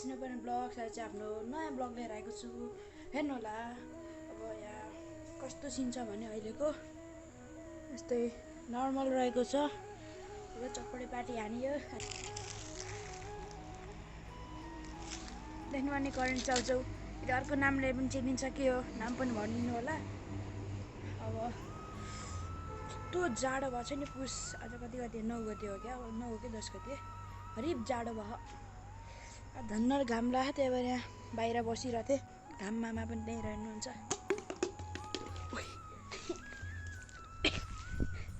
Satish Nepali blog आज चाहिँ आफ्नो नयाँ ब्लग लिएर आएको छु। हेर्नु होला अब यहाँ कस्तो सिन छ भने अहिलेको यस्तै नर्मल रहेको छ। यो चटपटे पार्टी हानियो देख्नु भने करेन्ट चाउचाउ यो अर्को नामले पनि चिनिन्छ के हो नाम पनि भनिदिनु होला। अब यस्तो जाडो भएको छ नि पुस आज कति 9 गते हो क्या 9 हो कि 10 गते हरिब जाडो भयो। धन्नर घाम लाग्यो त्यही भएर यहाँ बाहिर बसिरहेको थिएँ। घाम मामा पनि त्यहीँ रहनुहुन्छ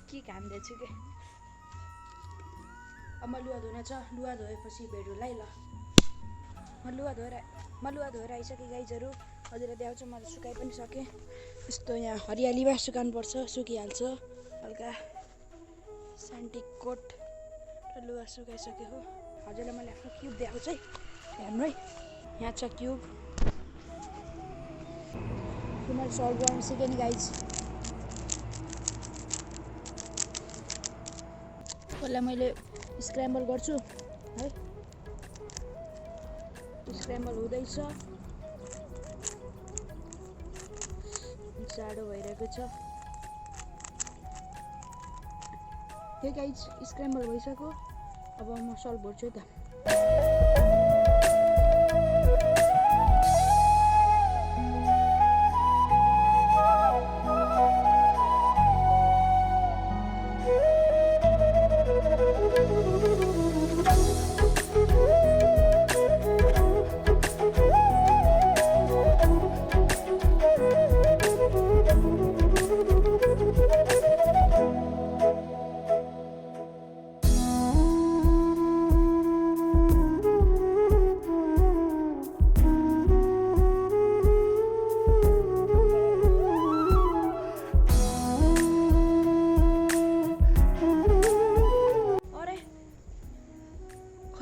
के घाम दिएछु के। अब म लुगा धुन छ लुगा धोएपछि भेटौँला है ल। म लुगा धोएर आइसकेँ गाइजहरू हजुरलाई देखाउँछु। मैले सुकाइ पनि सकेँ। यस्तो यहाँ हरियालीमा सुकाउनुपर्छ सुकिहाल्छ। हल्का सेन्टिक कोट र लुगा सुकाइसकेँ हो। हजुरलाई मैले आफ्नो क्युब देखाउँछु है हेर्नु है। यहाँ छ क्युब मैले सल्भ गर्न सिकेँ नि गाइज। यसलाई मैले स्क्रैम्बल गर्छु है। स्क्रैम्बल हुँदैछ जाडो भइरहेको छ। हे गाइज स्क्रैम्बल भइसक्यो। अब म सल्भ गर्छु है त।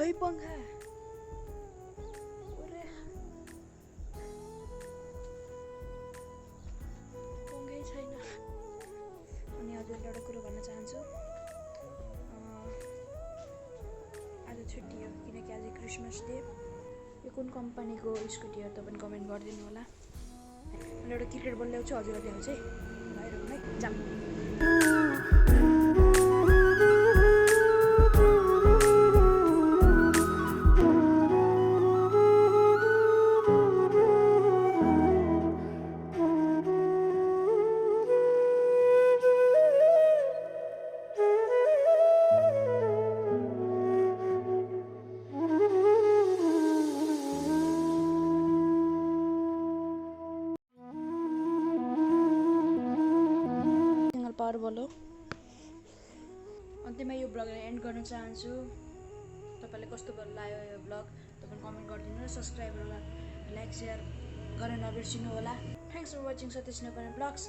खोइ पंखा पंखै छैन। अनि हजुरले एउटा कुरो भन्न चाहन्छु आज छुट्टी हो किनकि आज क्रिसमस डे। यो कुन कम्पनीको स्कुटी हो तपाईँ कमेन्ट गरिदिनु होला। मैले एउटा क्रिकेट बल ल्याउँछु हजुरलाई देखाउँछु है बाहिर है जाम। पावर बल हो। अन्त्यमा यो ब्लगलाई एन्ड गर्न चाहन्छु। तपाईँलाई कस्तो लाग्यो यो ब्लग तपाईँ कमेन्ट गरिदिनु र सब्सक्राइब होला लाइक सेयर गर्न नबिर्सिनु होला। Thanks for watching Satish Nepali blogs.